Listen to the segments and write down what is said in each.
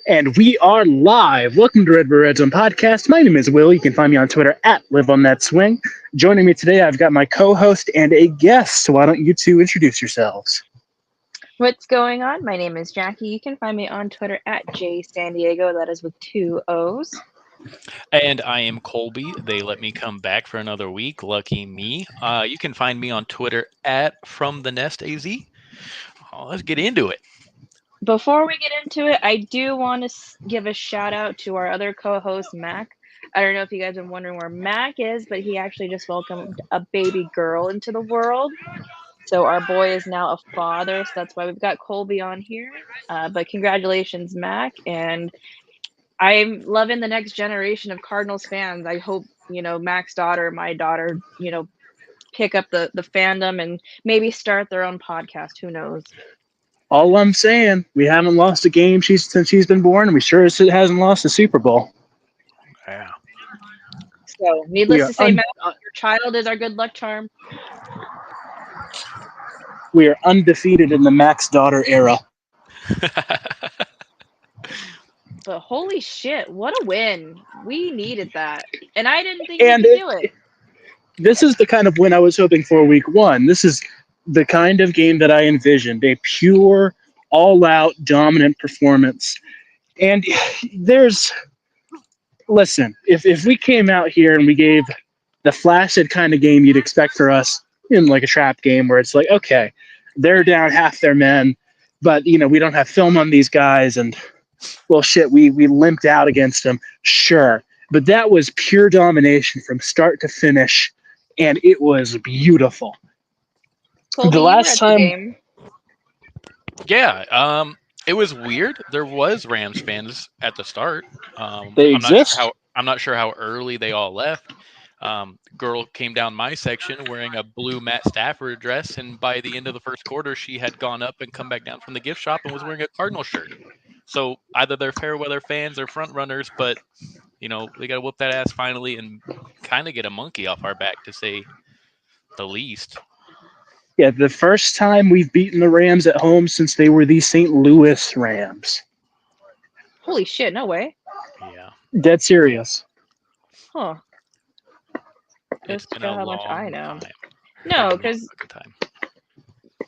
And we are live. Welcome to Redbird Redzone podcast. My name is Will. You can find me on Twitter at LiveOnThatSwing. Joining me today, I've got my co-host and a guest. Why don't you two introduce yourselves? What's going on? My name is Jackie. You can find me on Twitter at JSanDiego. That is with 2 O's. And I am Colby. They let me come back for another week. Lucky me. You can find me on Twitter at FromTheNestAZ. Let's get into it. Before we get into it, I do want to give a shout out to our other co-host, Mac. I don't know if you guys are wondering where Mac is, but he actually just welcomed a baby girl into the world. So our boy is now a father, so that's why we've got Colby on here. But congratulations, Mac. And I'm loving the next generation of Cardinals fans. I hope, Mac's daughter, my daughter, pick up the fandom and maybe start their own podcast. Who knows? All I'm saying, we haven't lost a game since she's been born, and we sure as it hasn't lost a Super Bowl. Yeah. So, needless to say, Mac, your child is our good luck charm. We are undefeated in the Mac's daughter era. But holy shit, what a win. We needed that. And I didn't think we could do it. This is the kind of win I was hoping for week one. This is the kind of game that I envisioned, a pure, all-out, dominant performance. And listen, if we came out here and we gave the flaccid kind of game you'd expect for us in like a trap game where it's like, okay, they're down half their men, but, we don't have film on these guys, and, well, shit, we limped out against them, sure. But that was pure domination from start to finish, and it was beautiful. Colby, the last time, yeah, it was weird. There was Rams fans at the start. They exist. I'm not sure how early they all left. Girl came down my section wearing a blue Matt Stafford dress, and by the end of the first quarter, she had gone up and come back down from the gift shop and was wearing a Cardinal shirt. So either they're fair weather fans or front runners, but they got to whoop that ass finally and kind of get a monkey off our back, to say the least. Yeah, the first time we've beaten the Rams at home since they were the St. Louis Rams. Holy shit, no way. Yeah. Dead serious. Huh. It's Just been show a how much long I know. time. No, because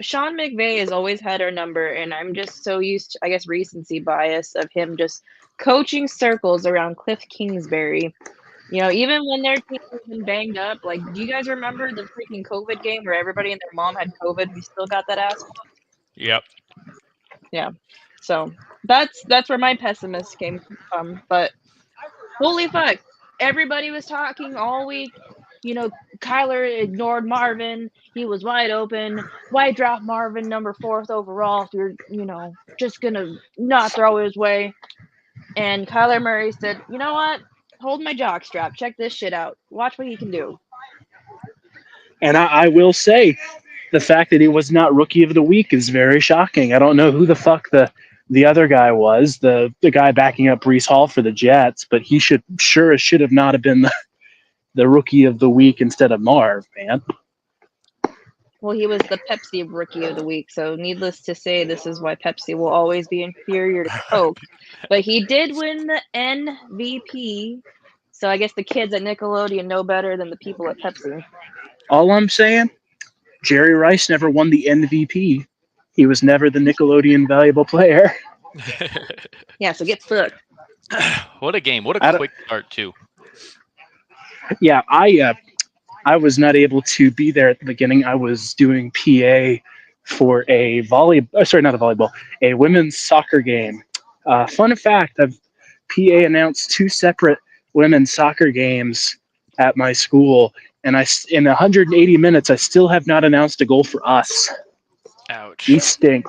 Sean McVay has always had our number, and I'm just so used to, I guess, recency bias of him just coaching circles around Cliff Kingsbury. Even when their team has been banged up, like, do you guys remember the freaking COVID game where everybody and their mom had COVID? We still got that ass. Yep. Yeah. So that's where my pessimist came from. But holy fuck, everybody was talking all week. Kyler ignored Marvin. He was wide open. Why drop Marvin number 4th overall if you're, just gonna not throw his way? And Kyler Murray said, you know what? Hold my jockstrap. Check this shit out. Watch what he can do. And I will say, the fact that he was not Rookie of the Week is very shocking. I don't know who the fuck the other guy was, the guy backing up Breece Hall for the Jets, but he should have not have been the Rookie of the Week instead of Marv, man. Well, he was the Pepsi Rookie of the Week, so needless to say, this is why Pepsi will always be inferior to Coke. But he did win the MVP, so I guess the kids at Nickelodeon know better than the people at Pepsi. All I'm saying, Jerry Rice never won the MVP. He was never the Nickelodeon valuable player. Yeah, so get fucked. What a game. What a quick start, too. Yeah, I was not able to be there at the beginning. I was doing PA for a women's soccer game. Fun fact, I've PA announced 2 separate women's soccer games at my school, and in 180 minutes, I still have not announced a goal for us. Ouch. We stink.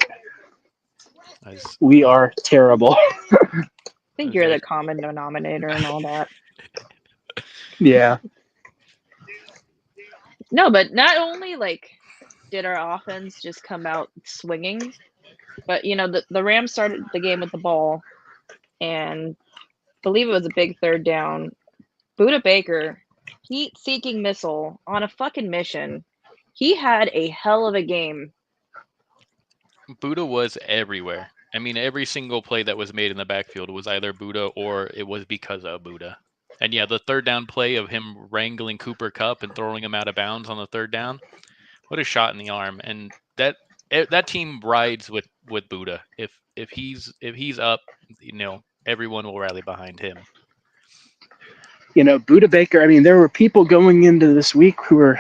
We are terrible. I think you're the common denominator and all that. Yeah. No, but not only did our offense just come out swinging, but the Rams started the game with the ball, and I believe it was a big 3rd down. Budda Baker, heat-seeking missile on a fucking mission. He had a hell of a game. Budda was everywhere. I mean, every single play that was made in the backfield was either Buddha or it was because of Buddha. And yeah, the third down play of him wrangling Cooper Kupp and throwing him out of bounds on the third down, what a shot in the arm! And that team rides with Buddha. If he's up, everyone will rally behind him. Buddha Baker. I mean, there were people going into this week who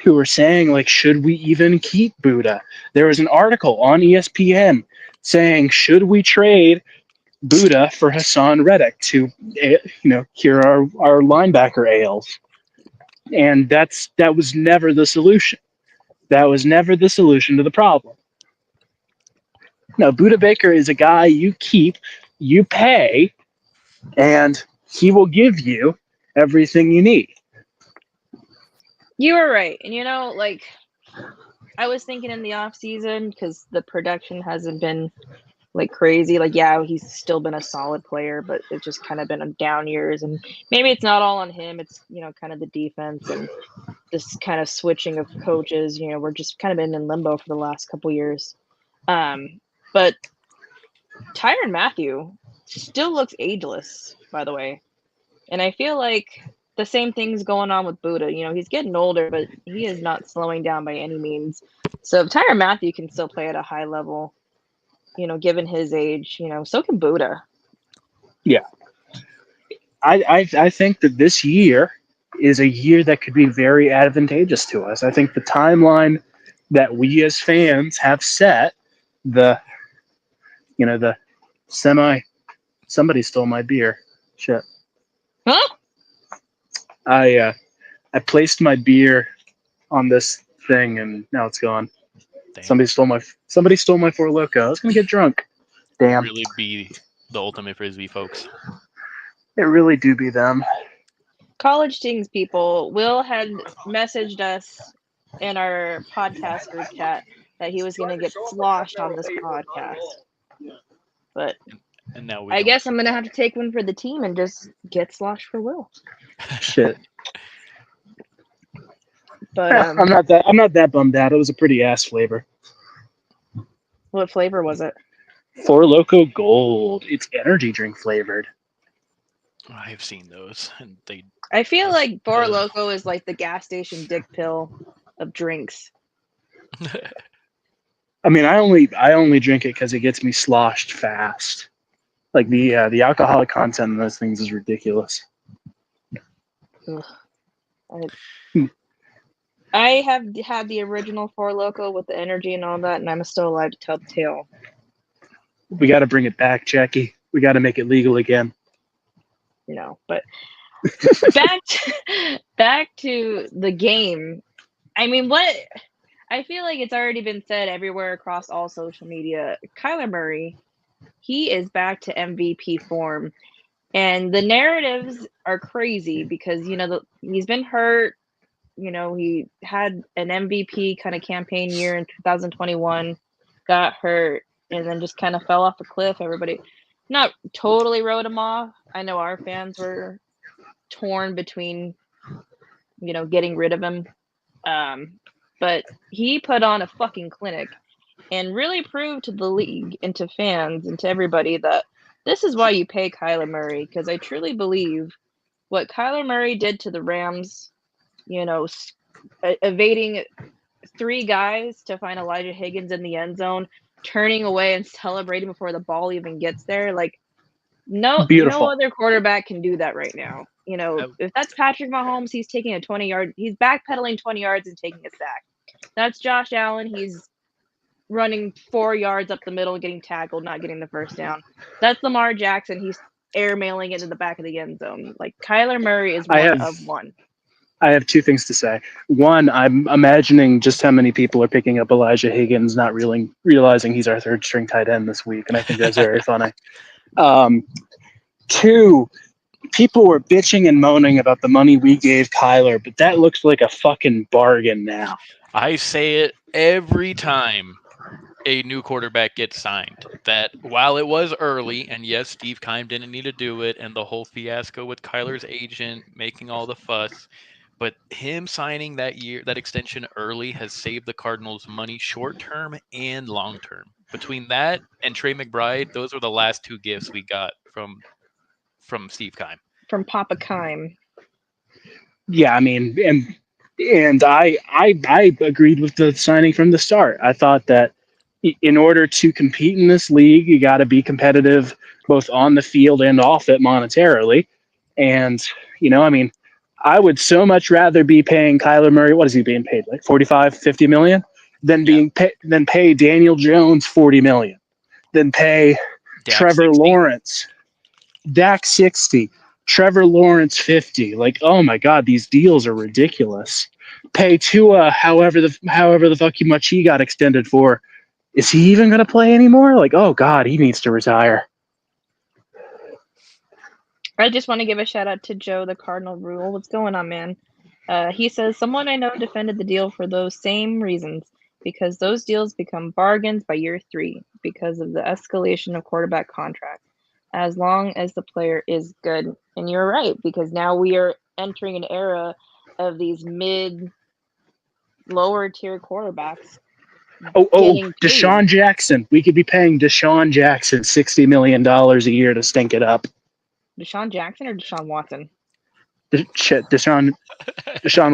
were saying, like, should we even keep Buddha? There was an article on ESPN saying, should we trade Buddha for Hassan Reddick to cure our linebacker ails? And that was never the solution. That was never the solution to the problem. No, Buddha Baker is a guy you keep, you pay, and he will give you everything you need. You were right. And like, I was thinking in the off season, because the production hasn't been like crazy. Like, yeah, he's still been a solid player, but it's just kind of been on down years. And maybe it's not all on him. It's, kind of the defense and this kind of switching of coaches. We're just kind of been in limbo for the last couple years. But Tyrann Mathieu still looks ageless, by the way. And I feel like the same thing's going on with Buddha. He's getting older, but he is not slowing down by any means. So if Tyrann Mathieu can still play at a high level, given his age, so can Buddha. Yeah. I think that this year is a year that could be very advantageous to us. I think the timeline that we as fans have set, the somebody stole my beer. Shit. Huh? I placed my beer on this thing and now it's gone. Damn. Somebody stole my Four Loko. I was gonna get drunk. Damn. Really be the ultimate frisbee, folks. It really do be them. College Stings people. Will had messaged us in our podcast group chat that he was going to get sloshed on this podcast. But and now I guess I'm going to have to take one for the team and just get sloshed for Will. Shit. But I'm not that bummed out. It was a pretty ass flavor. What flavor was it? Four Loko Gold. It's energy drink flavored. I have seen those, and I feel like Four Loko is like the gas station dick pill of drinks. I mean, I only drink it because it gets me sloshed fast. Like the alcoholic content in those things is ridiculous. I have had the original Four Loko with the energy and all that, and I'm still alive to tell the tale. We got to bring it back, Jackie. We got to make it legal again. But back to the game. I mean, what I feel like it's already been said everywhere across all social media. Kyler Murray, he is back to MVP form, and the narratives are crazy because he's been hurt. He had an MVP kind of campaign year in 2021, got hurt, and then just kind of fell off a cliff. Everybody not totally wrote him off. I know our fans were torn between, getting rid of him. But he put on a fucking clinic and really proved to the league and to fans and to everybody that this is why you pay Kyler Murray. Because I truly believe what Kyler Murray did to the Rams, evading 3 guys to find Elijah Higgins in the end zone, turning away and celebrating before the ball even gets there. Like, no other quarterback can do that right now. If that's Patrick Mahomes, he's taking a 20-yard, he's backpedaling 20 yards and taking a sack. That's Josh Allen. He's running 4 yards up the middle, getting tackled, not getting the first down. That's Lamar Jackson. He's airmailing it in the back of the end zone. Like, Kyler Murray is one of one. I have 2 things to say. One, I'm imagining just how many people are picking up Elijah Higgins, not realizing he's our third string tight end this week, and I think that's very funny. 2, people were bitching and moaning about the money we gave Kyler, but that looks like a fucking bargain now. I say it every time a new quarterback gets signed, that while it was early, and yes, Steve Keim didn't need to do it, and the whole fiasco with Kyler's agent making all the fuss, But him signing that extension early has saved the Cardinals money short term and long term. Between that and Trey McBride, those were the last two gifts we got from Steve Keim. From Papa Keim. Yeah, I mean, and I agreed with the signing from the start. I thought that in order to compete in this league, you got to be competitive both on the field and off it monetarily. And I mean, I would so much rather be paying Kyler Murray. What is he being paid? Like 45, 50 million? Than than pay Daniel Jones 40 million. Than pay Dak Trevor 60. Lawrence, Dak 60, Trevor Lawrence 50. Like, oh my God, these deals are ridiculous. Pay Tua however the fuck much he got extended for. Is he even going to play anymore? Like, oh God, he needs to retire. I just want to give a shout out to Joe, the Cardinal Rule. What's going on, man? He says, someone I know defended the deal for those same reasons, because those deals become bargains by year 3 because of the escalation of quarterback contracts, as long as the player is good. And you're right, because now we are entering an era of these lower tier quarterbacks. Deshaun Jackson. We could be paying Deshaun Jackson $60 million a year to stink it up. Deshaun Jackson or Deshaun Watson? Deshaun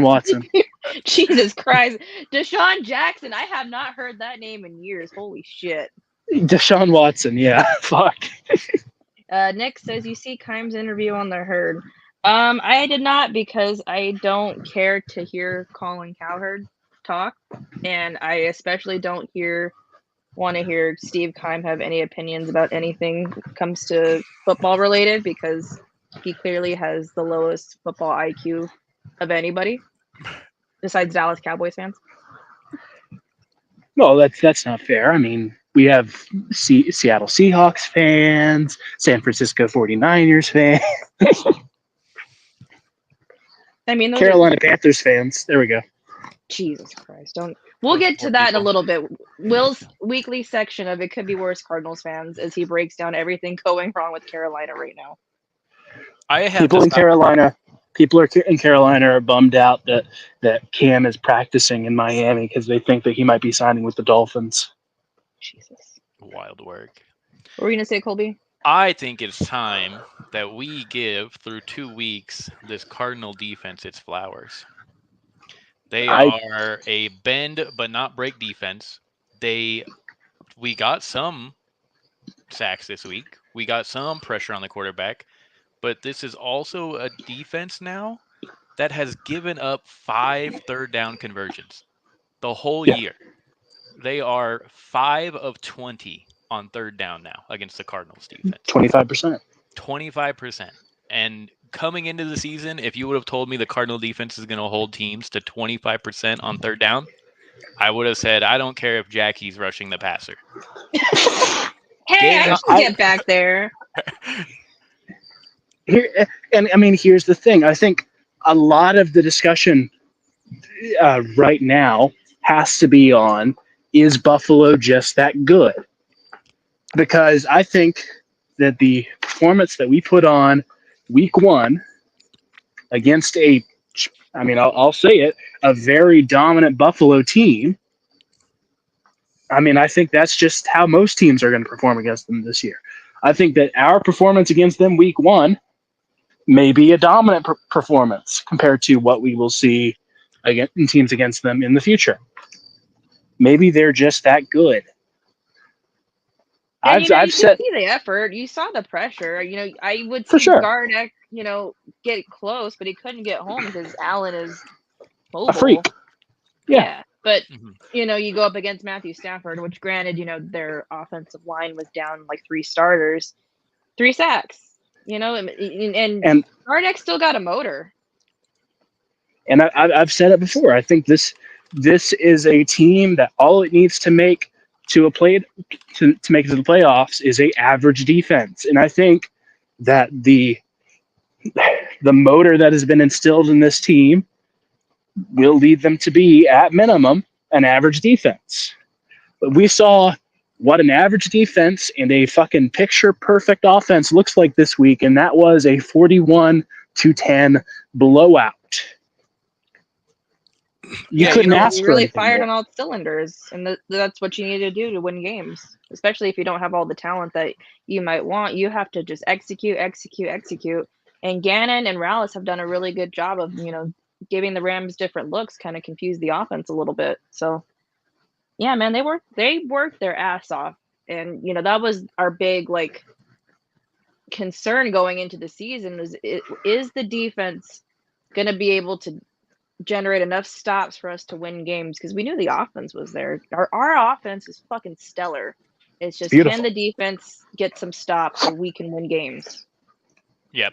Watson. Jesus Christ. Deshaun Jackson. I have not heard that name in years. Holy shit. Deshaun Watson, yeah. Fuck. Nick says, you see Keim's interview on the Herd. I did not, because I don't care to hear Colin Cowherd talk, and I especially don't want to hear Steve Keim have any opinions about anything that comes to football related, because he clearly has the lowest football IQ of anybody besides Dallas Cowboys fans. No, that's not fair. I mean, we have Seattle Seahawks fans, San Francisco 49ers fans. I mean, Carolina Panthers fans. There we go. Jesus Christ. We'll get to that in a little bit. Will's weekly section of It Could Be Worse Cardinals fans, as he breaks down everything going wrong with Carolina right now. People in Carolina are bummed out that Cam is practicing in Miami because they think that he might be signing with the Dolphins. Jesus. Wild work. What were you going to say, Colby? I think it's time that we give, through 2 weeks, this Cardinal defense its flowers. They are a bend but not break defense. We got some sacks this week. We got some pressure on the quarterback. But this is also a defense now that has given up 5 third down conversions the whole year. They are 5 of 20 on third down now against the Cardinals defense. 25%. 25%. And coming into the season, if you would have told me the Cardinal defense is going to hold teams to 25% on third down, I would have said, I don't care if Jackie's rushing the passer. Hey, I can get back there. Here's the thing. I think a lot of the discussion right now has to be on, is Buffalo just that good? Because I think that the performance that we put on week 1 against I'll say it, a very dominant Buffalo team. I mean, I think that's just how most teams are going to perform against them this year. I think that our performance against them week 1 may be a dominant performance compared to what we will see in teams against them in the future. Maybe they're just that good. And, I've said, see the effort. You saw the pressure. I would see Gardeck, get close, but he couldn't get home because Allen is mobile. A freak. Yeah. But, you go up against Matthew Stafford, which granted, their offensive line was down like 3 starters, 3 sacks, and Gardeck still got a motor. And I've said it before. I think this is a team that all it needs to make to make it to the playoffs is a average defense. And I think that the motor that has been instilled in this team will lead them to be, at minimum, an average defense. But we saw what an average defense and a fucking picture-perfect offense looks like this week, and that was a 41-10 blowout. You Yeah, couldn't you know, ask You for really anything fired more. on all cylinders, and that's what you need to do to win games. Especially if you don't have all the talent that you might want, you have to just execute, execute, execute. And Gannon and Rallis have done a really good job of, giving the Rams different looks, kind of confuse the offense a little bit. So, yeah, man, they worked their ass off, and that was our big concern going into the season is the defense going to be able to generate enough stops for us to win games, because we knew the offense was there. Our offense is fucking stellar. It's just, can Beautiful. the defense get some stops so we can win games? Yep.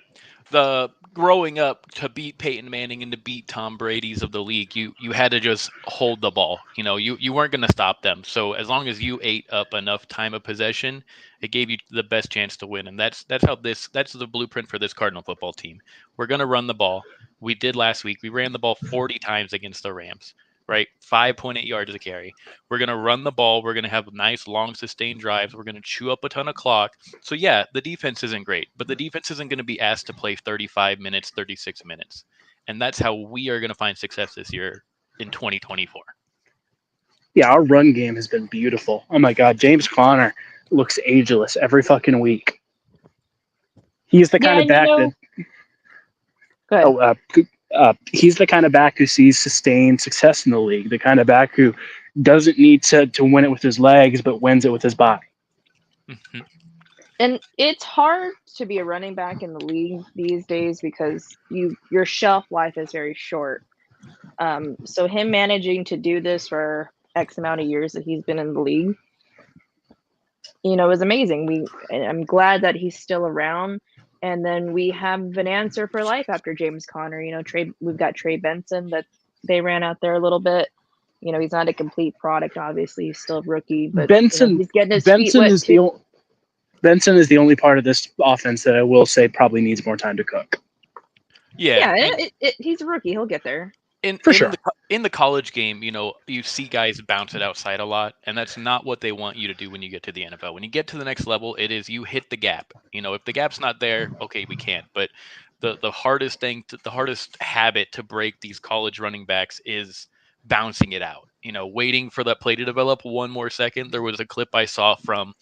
The growing up to beat Peyton Manning and to beat Tom Brady's of the league, you had to just hold the ball. You weren't going to stop them. So as long as you ate up enough time of possession, it gave you the best chance to win. And that's the blueprint for this Cardinal football team. We're going to run the ball. We did last week. We ran the ball 40 times against the Rams, right? 5.8 yards a carry. We're going to run the ball. We're going to have nice long sustained drives. We're going to chew up a ton of clock. So yeah, the defense isn't great, but the defense isn't going to be asked to play 35 minutes, 36 minutes. And that's how we are going to find success this year in 2024. Yeah, our run game has been beautiful. Oh my God, James Conner looks ageless every fucking week. He's the kind Yeah, of back that. Good. He's the kind of back who sees sustained success in the league. The kind of back who doesn't need to win it with his legs, but wins it with his body. Mm-hmm. And it's hard to be a running back in the league these days because your shelf life is very short. So him managing to do this for X amount of years that he's been in the league, is amazing. I'm glad that he's still around. And then we have an answer for life after James Conner. We've got Trey Benson that they ran out there a little bit. He's not a complete product, obviously. He's still a rookie, but he's getting his feet wet too. Benson is the only part of this offense that I will say probably needs more time to cook. Yeah. He's a rookie. He'll get there. Sure. In the college game, you see guys bounce it outside a lot, and that's not what they want you to do when you get to the NFL. When you get to the next level, it is you hit the gap. If the gap's not there, okay, we can't. But the hardest the hardest habit to break these college running backs is bouncing it out. Waiting for that play to develop one more second. There was a clip I saw from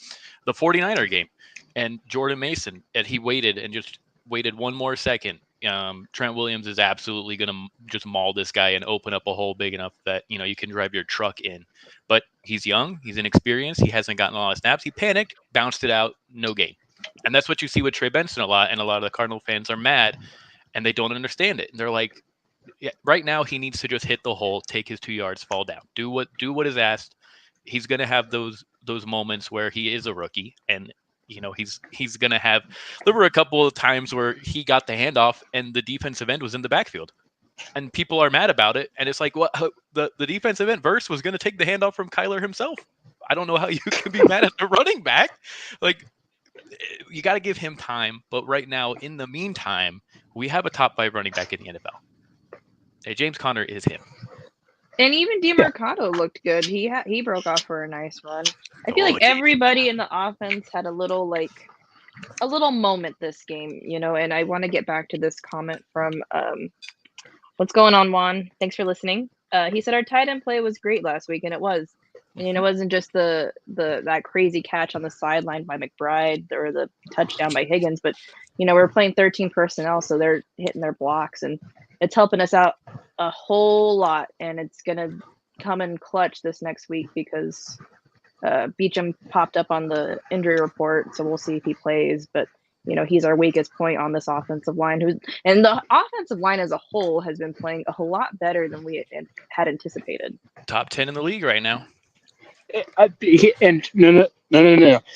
the 49er game, and Jordan Mason, and he waited and just waited one more second. Trent Williams is absolutely going to just maul this guy and open up a hole big enough that you can drive your truck in. But he's young, he's inexperienced, he hasn't gotten a lot of snaps. He panicked, bounced it out, no gain. And that's what you see with Trey Benson a lot. And a lot of the Cardinal fans are mad and they don't understand it. And they're like, yeah, right now he needs to just hit the hole, take his 2 yards, fall down, do what is asked. He's going to have those moments where he is a rookie, and he's going to have. There were a couple of times where he got the handoff and the defensive end was in the backfield, and people are mad about it. And it's like, what? The defensive end verse was going to take the handoff from Kyler himself. I don't know how you can be mad at the running back. Like, you got to give him time. But right now, in the meantime, we have a top 5 running back in the NFL. Hey, James Conner is him. And even DeMarcado looked good. He broke off for a nice run. I feel like everybody in the offense had a little moment this game, and I want to get back to this comment from what's going on, Juan? Thanks for listening. He said our tight end play was great last week, and it was. And it wasn't just that crazy catch on the sideline by McBride or the touchdown by Higgins, but we're playing 13 personnel, so they're hitting their blocks, and it's helping us out a whole lot. And it's gonna come in clutch this next week because Beecham popped up on the injury report, so we'll see if he plays. But he's our weakest point on this offensive line. And the offensive line as a whole has been playing a whole lot better than we had anticipated. Top 10 in the league right now. And no.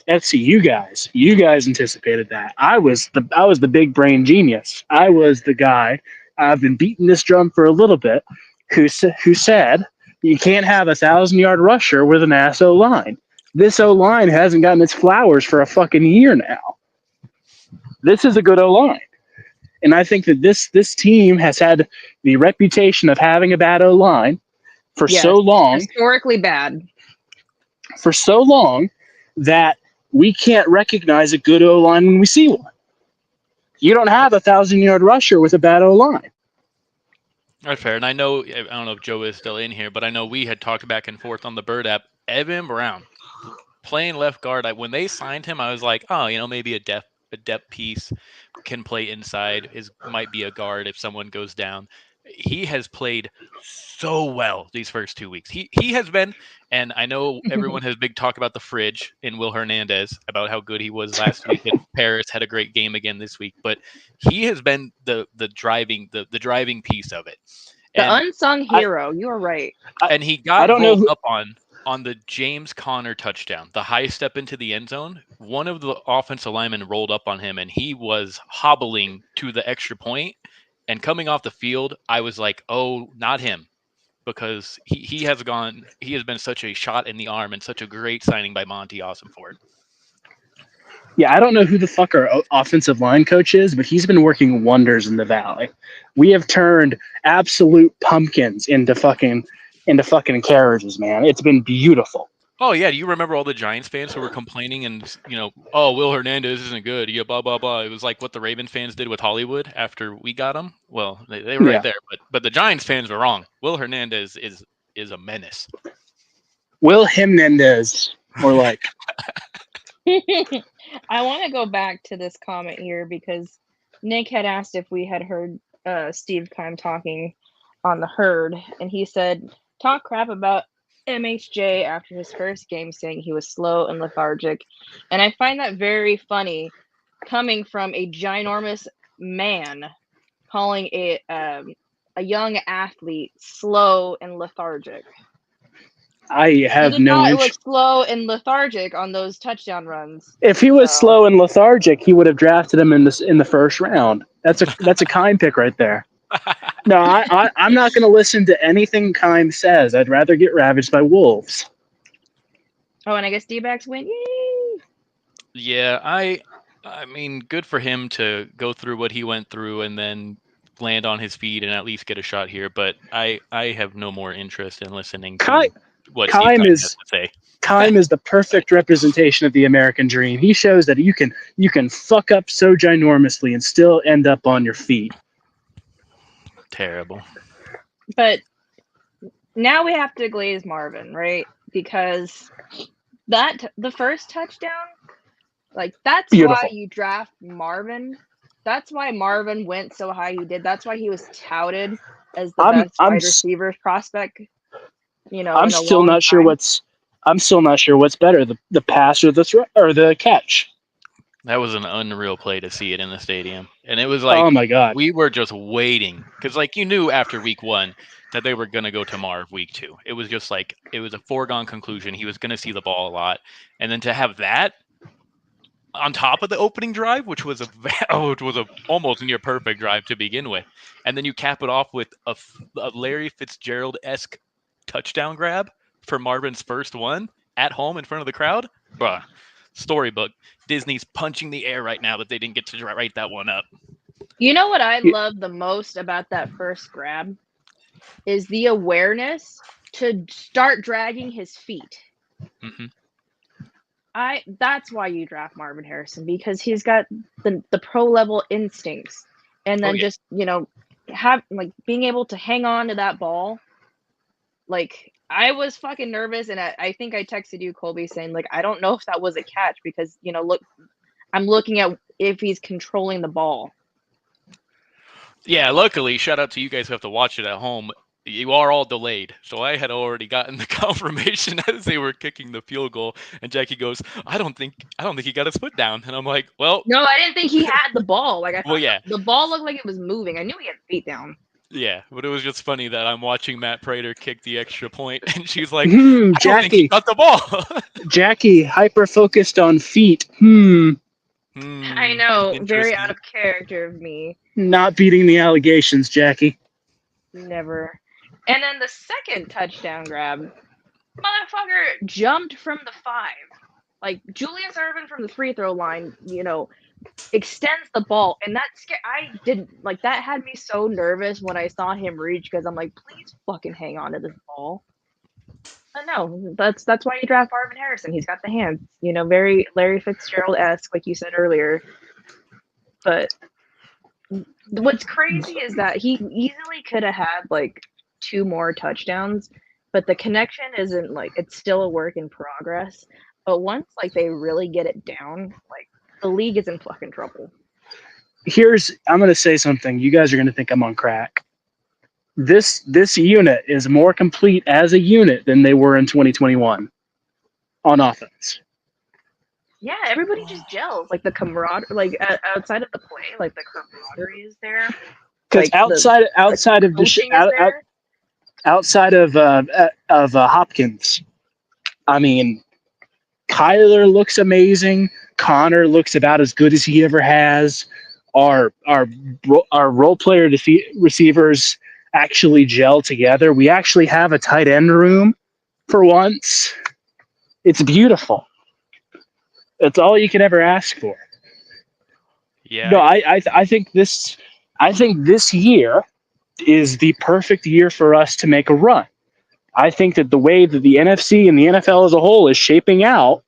That's you guys. You guys anticipated that. I was the big brain genius. I was the guy. I've been beating this drum for a little bit. Who said you can't have 1,000-yard rusher with an ass O-line? This O-line hasn't gotten its flowers for a fucking year now. This is a good O-line. And I think that this team has had the reputation of having a bad O-line for so long. Historically bad. For so long that we can't recognize a good O-line when we see one. You don't have 1,000-yard rusher with a bad O-line. That's fair. And I don't know if Joe is still in here, but I know we had talked back and forth on the Bird app. Evan Brown playing left guard. When they signed him, I was like, oh, maybe a depth piece can play inside. Might be a guard if someone goes down. He has played so well these first 2 weeks. He has been, and I know everyone has big talk about the fridge in Will Hernandez about how good he was last week, and Paris had a great game again this week. But he has been the driving piece of it. The And unsung hero. You are right. and he I got don't know rolled who. up on the James Conner touchdown, the high step into the end zone. One of the offensive linemen rolled up on him, and he was hobbling to the extra point. And coming off the field, I was like, "Oh, not him," because he has been such a shot in the arm and such a great signing by Monty Awesomeford. Yeah, I don't know who the fuck our offensive line coach is, but he's been working wonders in the Valley. We have turned absolute pumpkins into fucking carriages, man. It's been beautiful. Oh yeah, do you remember all the Giants fans who were complaining and oh, Will Hernandez isn't good, yeah, blah blah blah. It was like what the Ravens fans did with Hollywood after we got him. Well, they were right there, but the Giants fans were wrong. Will Hernandez is a menace. Will Hernandez, more like. I want to go back to this comment here because Nick had asked if we had heard Steve Keim talking on the herd, and he said, talk crap about MHJ after his first game, saying he was slow and lethargic. And I find that very funny coming from a ginormous man calling a young athlete slow and lethargic. I have he did no not interest. look slow and lethargic on those touchdown runs. If he was slow and lethargic, he would have drafted him in the first round. That's a Keim pick right there. No, I'm not going to listen to anything Keim says. I'd rather get ravaged by wolves. Oh, and I guess D-backs win. Yay! Yeah, I mean, good for him to go through what he went through and then land on his feet and at least get a shot here. But I have no more interest in listening to what Steve Keim has to say. Keim is the perfect representation of the American dream. He shows that you can fuck up so ginormously and still end up on your feet. Terrible. But now we have to glaze Marvin, right? Because the first touchdown, like that's Beautiful. why you draft Marvin. That's why Marvin went so high he did. That's why he was touted as the best wide receiver prospect. I'm still not sure what's better, the pass or the catch. That was an unreal play to see it in the stadium. And it was like, oh my God, we were just waiting. Because you knew after week 1 that they were going to go to Marv week 2. It was just it was a foregone conclusion. He was going to see the ball a lot. And then to have that on top of the opening drive, which was a almost near perfect drive to begin with. And then you cap it off with a Larry Fitzgerald-esque touchdown grab for Marvin's first one at home in front of the crowd. Bruh. Storybook. Disney's punching the air right now that they didn't get to write that one up. You know what I love the most about that first grab is the awareness to start dragging his feet. Mm-hmm. That's why you draft Marvin Harrison, because he's got the pro level instincts, and then just have being able to hang on to that ball. I was fucking nervous, and I think I texted you, Colby, saying I don't know if that was a catch because look, I'm looking at if he's controlling the ball. Yeah, luckily, shout out to you guys who have to watch it at home. You are all delayed, so I had already gotten the confirmation as they were kicking the field goal, and Jackie goes, "I don't think he got his foot down," and I'm like, "Well, no, I didn't think he had the ball. I thought yeah, the ball looked like it was moving. I knew he had feet down." Yeah, but it was just funny that I'm watching Matt Prater kick the extra point, and she's like, "I don't think he got the ball." Jackie, hyper focused on feet. I know, very out of character of me. Not beating the allegations, Jackie. Never. And then the second touchdown grab, motherfucker jumped from the 5. Julius Erving from the free throw line, extends the ball, and that had me so nervous when I saw him reach, because I'm like, please fucking hang on to this ball. But no, that's why you draft Marvin Harrison. He's got the hands, very Larry Fitzgerald-esque, like you said earlier. But What's crazy is that he easily could have had like 2 more touchdowns, but the connection isn't like it's still a work in progress. But once like they really get it down, like the league is in fucking trouble. I'm going to say something. You guys are going to think I'm on crack. This unit is more complete as a unit than they were in 2021 on offense. Yeah, everybody just gels. Like the camaraderie, like outside of the play, like the camaraderie is there. Because Like outside of Hopkins, I mean, Kyler looks amazing. Connor looks about as good as he ever has. Our role player receivers actually gel together. We actually have a tight end room for once. It's beautiful. It's all you can ever ask for. Yeah. No, I think this year is the perfect year for us to make a run. I think that the way that the NFC and the NFL as a whole is shaping out,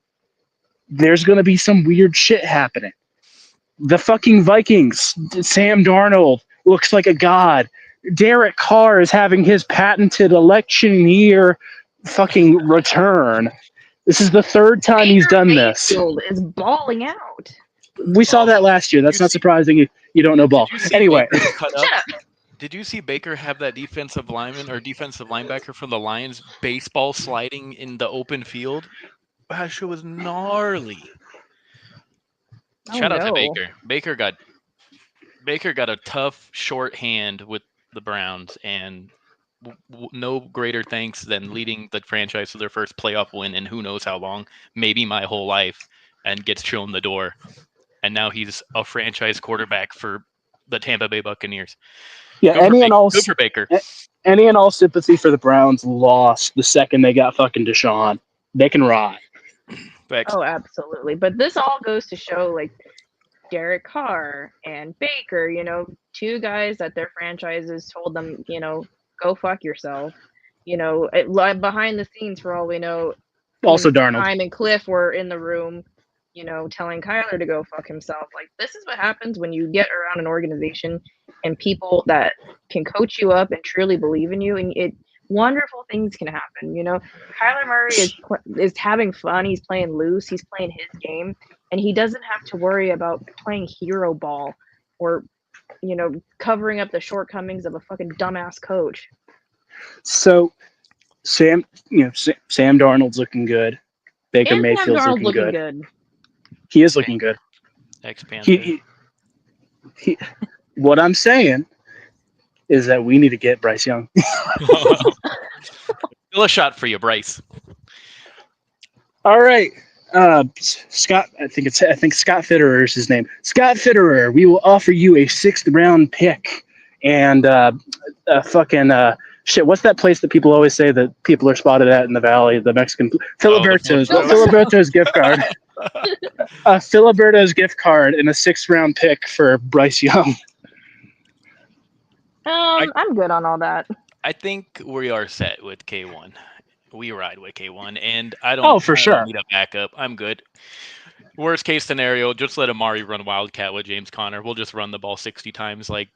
there's going to be some weird shit happening. The fucking Vikings, Sam Darnold looks like a god. Derek Carr is having his patented election year fucking return. This is the third time he's done this. Mayfield is balling out. We saw that last year. That's not surprising. You don't know ball. Anyway. Shut up. Did you see Baker have that defensive lineman or defensive linebacker from the Lions baseball sliding in the open field? That shit was gnarly. Shout out to Baker. Baker got a tough short hand with the Browns, and no greater thanks than leading the franchise to their first playoff win in who knows how long, maybe my whole life, and gets shown the door. And now he's a franchise quarterback for the Tampa Bay Buccaneers. Yeah, good for Baker. Any and all sympathy for the Browns lost the second they got fucking Deshaun. They can rot. Thanks. Oh, absolutely. But this all goes to show, like, Derek Carr and Baker, two guys that their franchises told them, go fuck yourself. Behind the scenes, for all we know, also Darnold. Time and Cliff were in the room, telling Kyler to go fuck himself. Like, this is what happens when you get around an organization and people that can coach you up and truly believe in you, and wonderful things can happen. Kyler Murray is having fun. He's playing loose. He's playing his game, and he doesn't have to worry about playing hero ball or, covering up the shortcomings of a fucking dumbass coach. So, Sam Darnold's looking good. Baker Mayfield's looking good. He is looking good. What I'm saying is that we need to get Bryce Young. Still a shot for you, Bryce. All right, Scott. I think Scott Fitterer is his name. Scott Fitterer. We will offer you a 6th round pick and shit. What's that place that people always say that people are spotted at in the valley? The Mexican Filiberto's gift card. Filiberto's gift card and a 6th round pick for Bryce Young. I'm good on all that. I think we are set with K1. We ride with K1, and I don't. Oh, for sure. Need a backup. I'm good. Worst case scenario, just let Amari run Wildcat with James Conner. We'll just run the ball 60 times like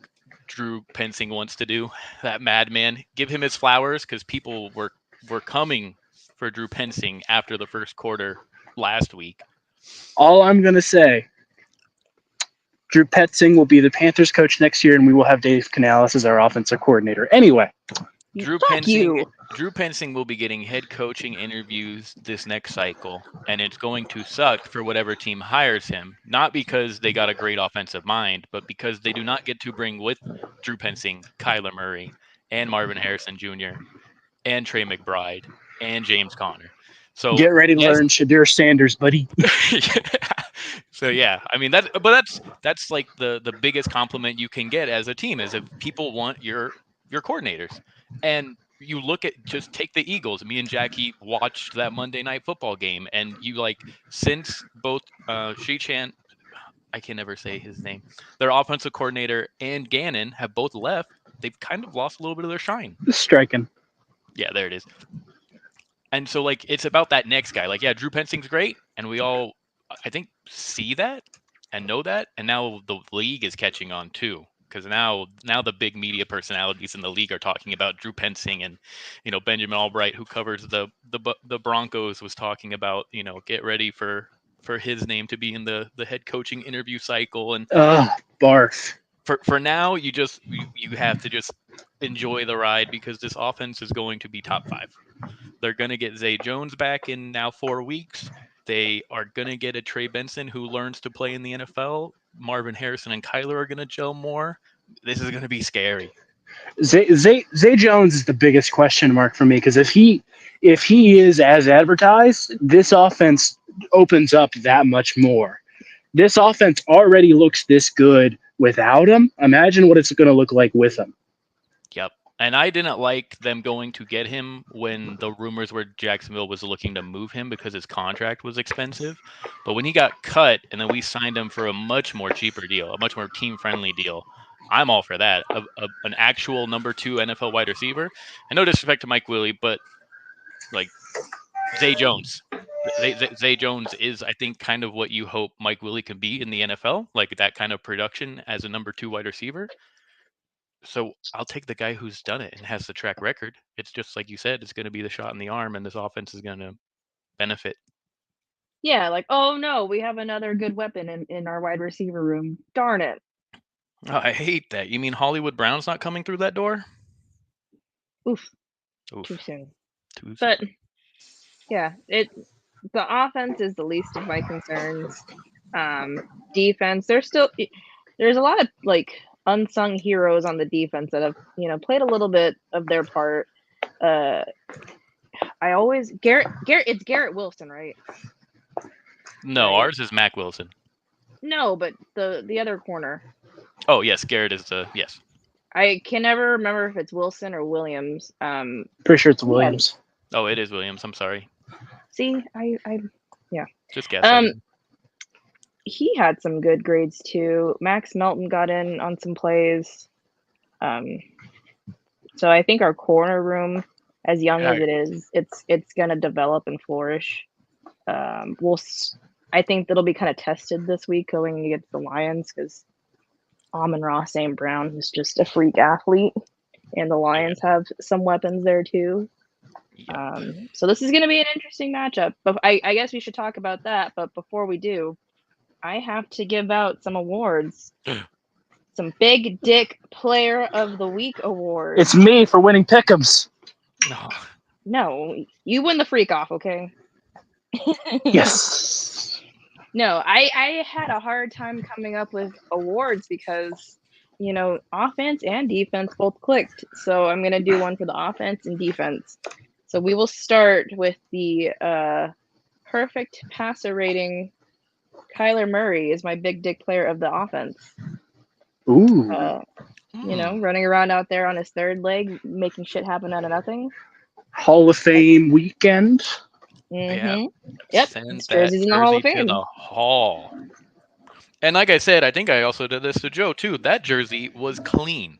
Drew Pensing wants to do. That madman. Give him his flowers, because people were coming for Drew Pensing after the first quarter last week. All I'm gonna say. Drew Petzing will be the Panthers coach next year, and we will have Dave Canales as our offensive coordinator. Anyway, Drew Pensing will be getting head coaching interviews this next cycle, and it's going to suck for whatever team hires him. Not because they got a great offensive mind, but because they do not get to bring with Drew Pensing, Kyler Murray, and Marvin Harrison Jr., and Trey McBride, and James Conner. So get ready to learn Shadir Sanders, buddy. So yeah, I mean that's like the biggest compliment you can get as a team is if people want your coordinators. And you look at, just take the Eagles. Me and Jackie watched that Monday Night Football game, and since both Shichan, I can never say his name, their offensive coordinator, and Gannon have both left, they've kind of lost a little bit of their shine. Striking. Yeah, there it is. And so it's about that next guy. Drew Pensing's great, and we all, I think, see that and know that, and now the league is catching on too. because now the big media personalities in the league are talking about Drew Pensing, and Benjamin Albright, who covers the Broncos, was talking about get ready for his name to be in the head coaching interview cycle. And barf. For now, you have to just enjoy the ride, because this offense is going to be top 5. They're going to get Zay Jones back in now 4 weeks. They are going to get a Trey Benson who learns to play in the NFL. Marvin Harrison and Kyler are going to gel more. This is going to be scary. Zay Jones is the biggest question mark for me, because if he is as advertised, this offense opens up that much more. This offense already looks this good without him. Imagine what it's going to look like with him. Yep. And I didn't like them going to get him when the rumors were Jacksonville was looking to move him because his contract was expensive. But when he got cut and then we signed him for a much more cheaper deal, a much more team-friendly deal, I'm all for that. An actual number 2 NFL wide receiver. And no disrespect to Mike Willie, but like Zay Jones. Zay Jones is, I think, kind of what you hope Mike Willie can be in the NFL, like that kind of production as a number 2 wide receiver. So I'll take the guy who's done it and has the track record. It's just like you said, it's going to be the shot in the arm, and this offense is going to benefit. Yeah, like, oh no, we have another good weapon in our wide receiver room. Darn it. Oh, I hate that. You mean Hollywood Brown's not coming through that door? Oof. Oof. Too soon. Too soon. But yeah, the offense is the least of my concerns. Defense, there's a lot of like unsung heroes on the defense that have played a little bit of their part. It's Garrett Wilson, right? No, Right. Ours is Mac Wilson. No, but the other corner. Oh yes, Garrett is yes. I can never remember if it's Wilson or Williams. Pretty sure it's Williams. Oh, it is Williams. I'm sorry. See, I just guessing. He had some good grades too. Max Melton got in on some plays. So I think our corner room, as young as it is, it's gonna develop and flourish. I think that'll be kind of tested this week going against the Lions, because Amon-Ra St. Brown is just a freak athlete, and the Lions have some weapons there too. Yep. So this is going to be an interesting matchup. But I guess we should talk about that. But before we do, I have to give out some awards. Some Big Dick Player of the Week awards. It's me for winning pick'ems. No, you win the freak off, okay? Yes. No, I had a hard time coming up with awards because, offense and defense both clicked. So I'm going to do one for the offense and defense. So we will start with the perfect passer rating. Kyler Murray is my Big Dick Player of the offense. Ooh. Running around out there on his third leg, making shit happen out of nothing. Hall of Fame weekend. Mm-hmm. Yep. Send jersey's in the Hall of Fame. To the Hall. And like I said, I think I also did this to Joe too. That jersey was clean.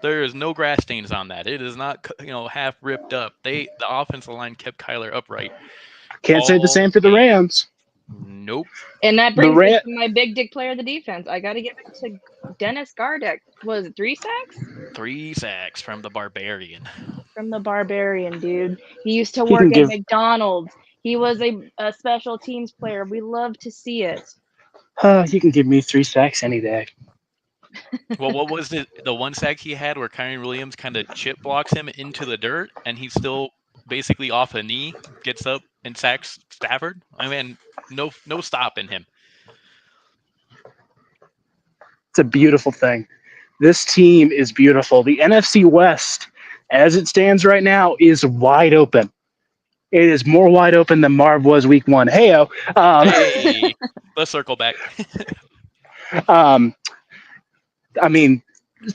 There is no grass stains on that. It is not, half ripped up. The offensive line kept Kyler upright. Can't say the same for the Rams. Nope. And that brings me to my Big Dick Player of the defense. I got to give it to Dennis Gardeck. Was it 3 sacks? 3 sacks from the Barbarian. From the Barbarian, dude. He used to work at McDonald's. He was a special teams player. We love to see it. You can give me 3 sacks any day. Well, what was the one sack he had where Kyren Williams kind of chip blocks him into the dirt, and he's still basically off a knee, gets up and sacks Stafford? I mean, no stopping him. It's a beautiful thing. This team is beautiful. The NFC West, as it stands right now, is wide open. It is more wide open than Marv was week 1. Hey, let's circle back. I mean,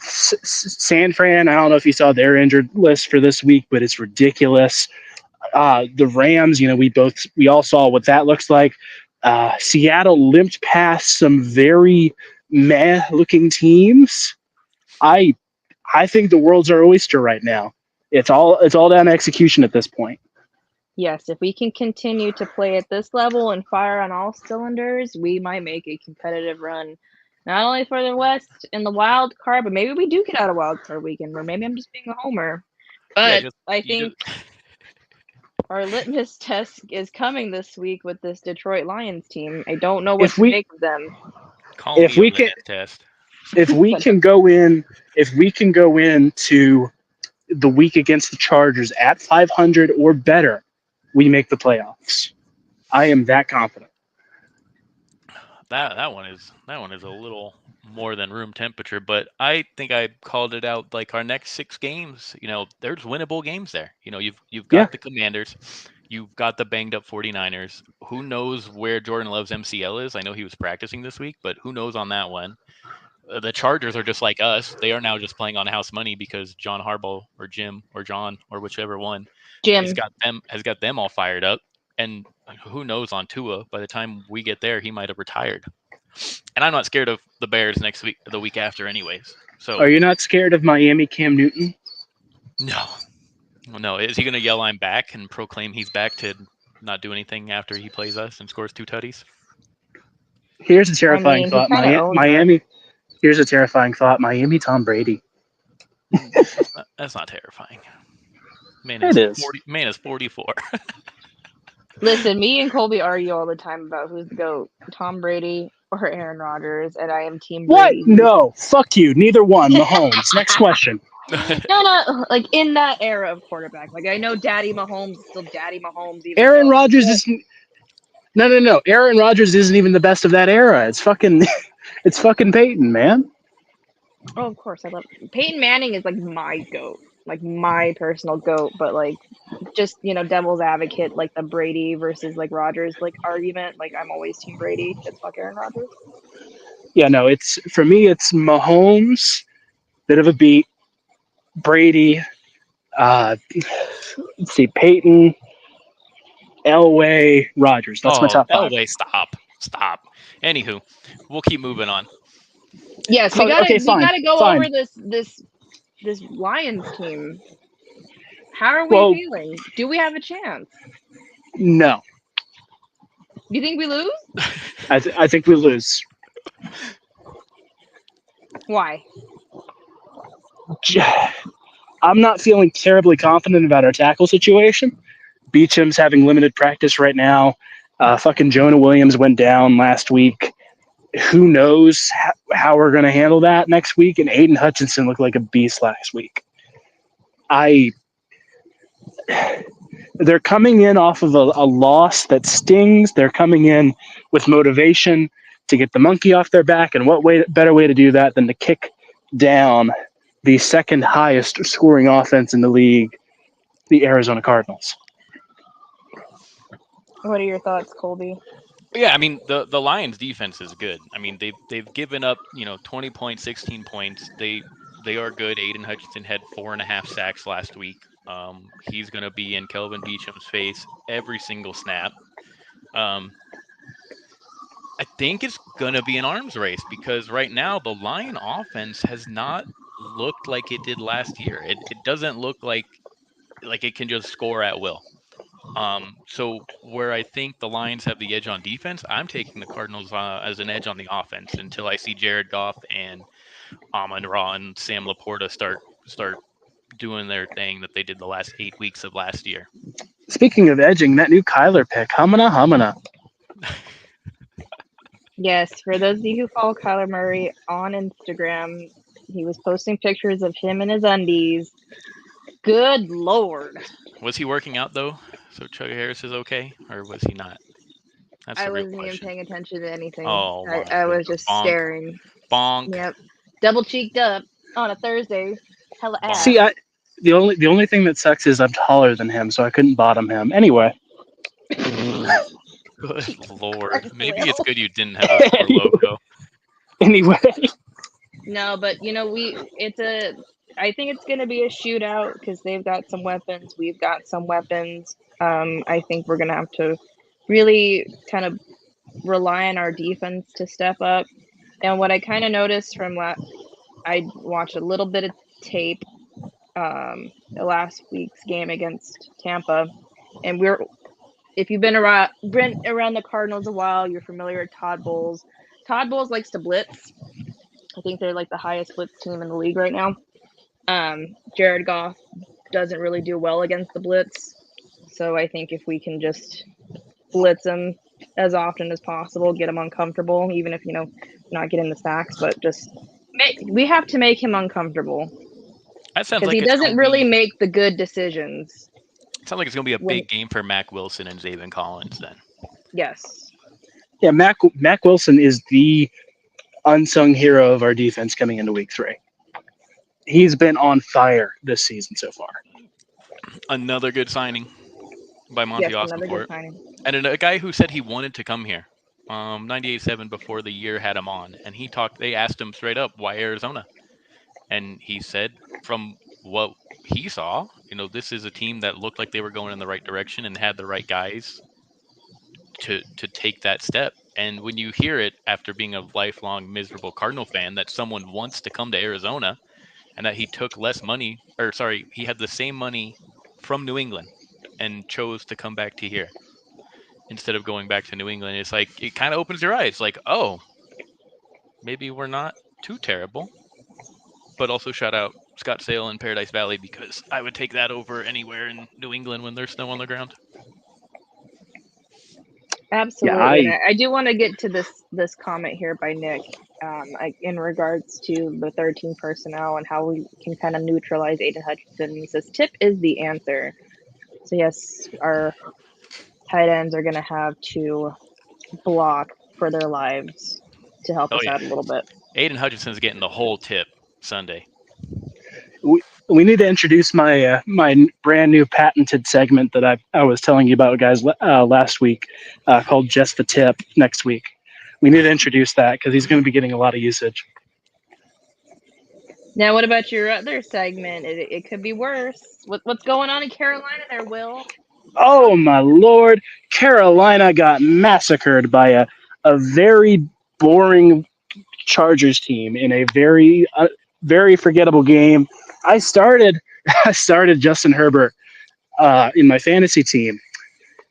San Fran, I don't know if you saw their injured list for this week, but it's ridiculous. The Rams, we all saw what that looks like. Seattle limped past some very meh-looking teams. I think the world's our oyster right now. It's all down to execution at this point. Yes, if we can continue to play at this level and fire on all cylinders, we might make a competitive run not only for the West in the wild card, but maybe we do get out of wild card weekend, or maybe I'm just being a homer. But I think our litmus test is coming this week with this Detroit Lions team. I don't know what to make of them. Call me a litmus test. If we can go in to the week against the Chargers at 500 or better, we make the playoffs. I am that confident. That one is a little more than room temperature, but I think I called it out. Like our next 6 games, there's winnable games there. You've got the Commanders, you've got the banged up 49ers. Who knows where Jordan Love's MCL is? I know he was practicing this week, but who knows on that one? The Chargers are just like us. They are now just playing on house money because John Harbaugh or Jim or John or whichever one has got them all fired up. And who knows on Tua? By the time we get there, he might have retired. And I'm not scared of the Bears the week after, anyways. So, are you not scared of Miami Cam Newton? No. Is he going to yell "I'm back" and proclaim he's back to not do anything after he plays us and scores 2 tutties? Here's a terrifying thought. Miami. Here's a terrifying thought. Miami Tom Brady. That's not terrifying. Man is 44. Listen, me and Colby argue all the time about who's the GOAT, Tom Brady or Aaron Rodgers, and I am Team Brady. What? No, fuck you. Neither one. Mahomes. Next question. No, like in that era of quarterback. Like I know Daddy Mahomes is still Daddy Mahomes. Aaron Rodgers is no. Aaron Rodgers isn't even the best of that era. It's fucking Peyton, man. Oh, of course, I love Peyton Manning is like my GOAT, like my personal GOAT. But like, just devil's advocate, like the Brady versus like Rodgers like argument. Like I'm always Team Brady. It's fuck Aaron Rodgers. Yeah, no, it's for me. It's Mahomes, bit of a beat. Brady, let's see, Peyton, Elway, Rodgers. That's my top 5. Elway, stop. Anywho, we'll keep moving on. Yes, we gotta go over this Lions team. How are we feeling? Do we have a chance? No. You think we lose? I think we lose. Why? I'm not feeling terribly confident about our tackle situation. Beacham's having limited practice right now. Fucking Jonah Williams went down last week. Who knows how we're going to handle that next week? And Aiden Hutchinson looked like a beast last week. They're coming in off of a loss that stings. They're coming in with motivation to get the monkey off their back. And what better way to do that than to kick down the second highest scoring offense in the league, the Arizona Cardinals. What are your thoughts, Colby? Yeah, I mean the Lions defense is good. I mean they've given up 20 points, 16 points. They are good. Aiden Hutchinson had 4.5 sacks last week. He's going to be in Kelvin Beacham's face every single snap. I think it's going to be an arms race because right now the Lion offense has not looked like it did last year. It doesn't look like it can just score at will. So where I think the Lions have the edge on defense, I'm taking the Cardinals as an edge on the offense until I see Jared Goff and Amon-Ra and Sam Laporta start doing their thing that they did the last 8 weeks of last year. Speaking of edging, that new Kyler pick, humana. Yes, for those of you who follow Kyler Murray on Instagram, he was posting pictures of him in his undies. Good Lord. Was he working out, though? So Chuck Harris is okay? Or was he not? That's I wasn't even paying attention to anything. Oh, I was just staring. Bonk. Yep. Double cheeked up on a Thursday. Hella ass. See, the only thing that sucks is I'm taller than him, so I couldn't bottom him. Anyway. Good Lord. Maybe it's good you didn't have a logo. Anyway. No, but I think it's going to be a shootout because they've got some weapons. We've got some weapons. I think we're going to have to really kind of rely on our defense to step up. And what I kind of noticed from I watched a little bit of tape the last week's game against Tampa. And if you've been around the Cardinals a while, you're familiar with Todd Bowles. Todd Bowles likes to blitz. I think they're like the highest blitz team in the league right now. Jared Goff doesn't really do well against the blitz. So I think if we can just blitz him as often as possible, get him uncomfortable, even if, not getting the sacks, but just we have to make him uncomfortable. That sounds Because like he doesn't really make the good decisions. Sounds like it's going to be a big game for Mac Wilson and Zaven Collins then. Yes. Yeah, Mac Wilson is the unsung hero of our defense coming into week 3. He's been on fire this season so far. Another good signing by Monty Ossenfort. And a guy who said he wanted to come here. 98.7 before the year had him on. And they asked him straight up, why Arizona? And he said from what he saw, this is a team that looked like they were going in the right direction and had the right guys to take that step. And when you hear it after being a lifelong miserable Cardinal fan that someone wants to come to Arizona and that he took less money, he had the same money from New England and chose to come back to here instead of going back to New England, it's like it kind of opens your eyes like, oh, maybe we're not too terrible. But also shout out Scott Sale in Paradise Valley because I would take that over anywhere in New England when there's snow on the ground. Absolutely. Yeah, I do want to get to this comment here by Nick in regards to the 13 personnel and how we can kind of neutralize Aiden Hutchinson. He says, Tip is the answer. So, yes, our tight ends are going to have to block for their lives to help us out a little bit. Aiden Hutchinson's getting the whole tip Sunday. We need to introduce my my brand new patented segment that I was telling you about, guys, last week, called Just the Tip next week. We need to introduce that because he's going to be getting a lot of usage. Now, what about your other segment? It could be worse. What's going on in Carolina there, Will? Oh, my Lord. Carolina got massacred by a very boring Chargers team in a very very forgettable game. I started Justin Herbert in my fantasy team,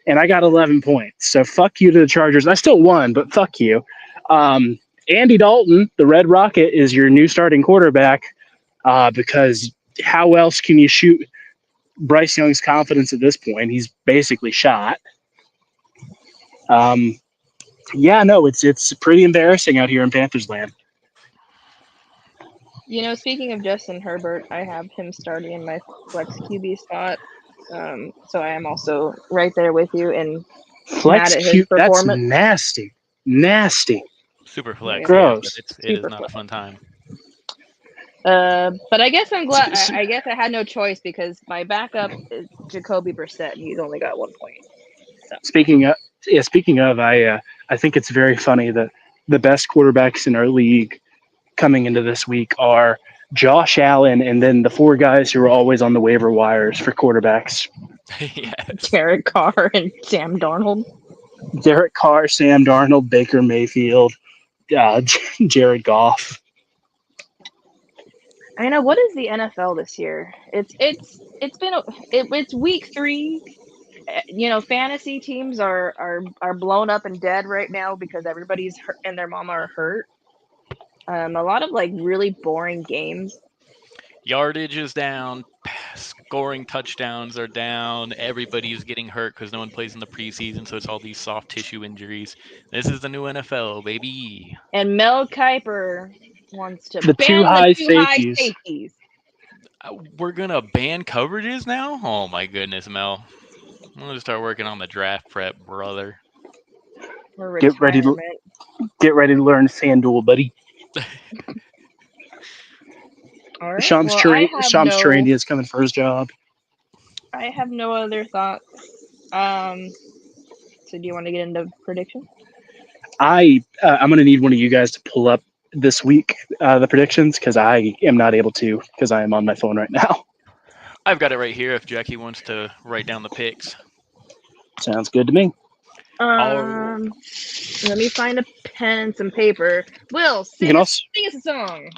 and I got 11 points. So fuck you to the Chargers. I still won, but fuck you. Andy Dalton, the Red Rocket, is your new starting quarterback because how else can you shoot Bryce Young's confidence at this point? He's basically shot. It's pretty embarrassing out here in Panthers land. Speaking of Justin Herbert, I have him starting in my flex QB spot. So I am also right there with you and flex mad at his performance. That's nasty. Super flex. Gross. Yeah, it is not a fun time. But I guess I'm glad. I guess I had no choice because my backup is Jacoby Brissett. And he's only got 1 point. So. Speaking of, I think it's very funny that the best quarterbacks in our league coming into this week are Josh Allen and then the 4 guys who are always on the waiver wires for quarterbacks. Yes. Derek Carr and Sam Darnold. Derek Carr, Sam Darnold, Baker Mayfield, Jared Goff. I know. What is the NFL this year? It's week 3. Fantasy teams are blown up and dead right now because everybody's hurt and their mama are hurt. A lot of really boring games. Yardage is down. Scoring touchdowns are down. Everybody's getting hurt because no one plays in the preseason, so it's all these soft tissue injuries. This is the new NFL, baby. And Mel Kiper wants to ban the two high safeties. We're going to ban coverages now? Oh, my goodness, Mel. I'm going to start working on the draft prep, brother. Get ready to learn FanDuel, buddy. All right. Shams Charania is coming for his job. I have no other thoughts. So do you want to get into predictions? I'm going to need one of you guys to pull up this week the predictions because I am not able to because I am on my phone right now. I've got it right here if Jackie wants to write down the picks. Sounds good to me. Let me find a pen and some paper. Will, sing us a song.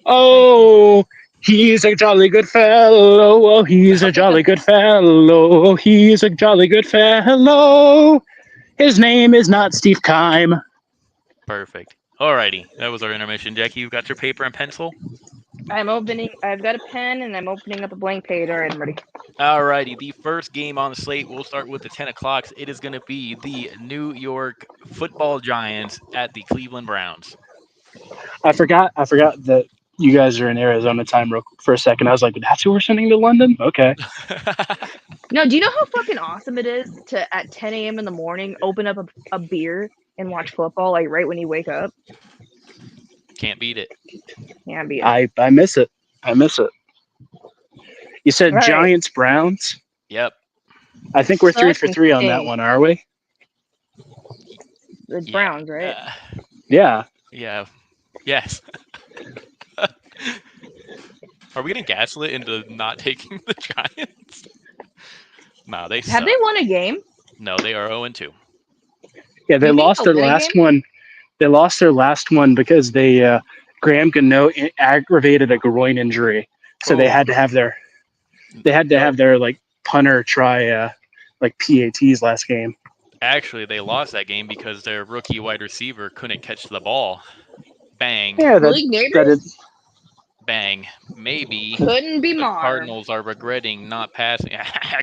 Oh, he's a jolly good fellow. Oh, he's a jolly good fellow. He's a jolly good fellow. His name is not Steve Keim. Perfect. Alrighty, that was our intermission. Jackie, you've got your paper and pencil? I've got a pen and I'm opening up a blank page. All right, I'm ready. Alrighty, the first game on the slate, we'll start with the 10 o'clocks. It is going to be the New York Football Giants at the Cleveland Browns. I forgot that you guys are in Arizona time for a second. I was like, that's who we're sending to London? Okay. No, do you know how fucking awesome it is to at 10 a.m. in the morning open up a beer and watch football like right when you wake up? Can't beat it. Can't beat I it. miss it. I miss it. You said Right. Giants Browns. Yep. I think we're So 3 that's for 3 on that insane. one, are we? The Browns, right? Yeah. Yeah. Yes. Are we getting gaslit into not taking the Giants? No, they suck. Have they won a game? No, they are 0-2. Yeah, they lost their last one. They lost their last one because Graham Gano aggravated a groin injury, so they had to have their like punter try like PATs last game. Actually, they lost that game because their rookie wide receiver couldn't catch the ball. Bang. Yeah, that is bang. Maybe couldn't be the Marv. Cardinals are regretting not passing.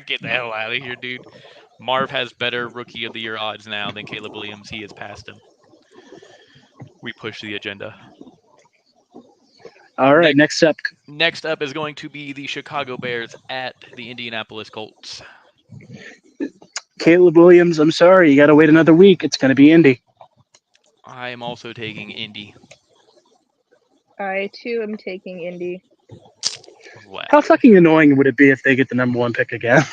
Get the hell out of here, dude. Marv has better rookie of the year odds now than Caleb Williams. He has passed him. We push the agenda. All right, next up. Next up is going to be the Chicago Bears at the Indianapolis Colts. Caleb Williams, I'm sorry, you got to wait another week. It's going to be Indy. I am also taking Indy. I too am taking Indy. Wow. How fucking annoying would it be if they get the number 1 pick again?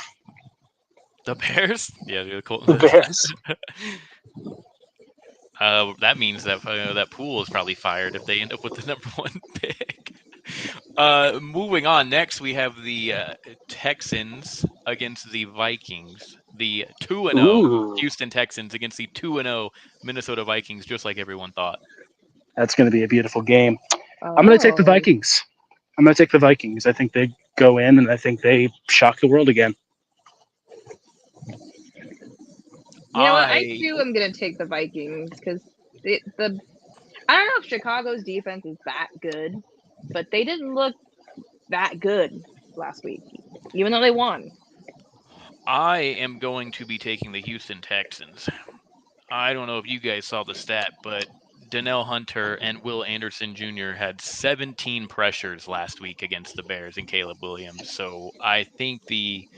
The Bears? Yeah, the Colts. The Bears. That means that that pool is probably fired if they end up with the number 1 pick. Moving on, next we have the Texans against the Vikings. The 2-0 Houston Texans against the 2-0 Minnesota Vikings, just like everyone thought. That's going to be a beautiful game. I'm going to take the Vikings. I think they go in, and I think they shock the world again. You know what? I too am going to take the Vikings because I don't know if Chicago's defense is that good, but they didn't look that good last week, even though they won. I am going to be taking the Houston Texans. I don't know if you guys saw the stat, but Donnell Hunter and Will Anderson Jr. had 17 pressures last week against the Bears and Caleb Williams. So I think the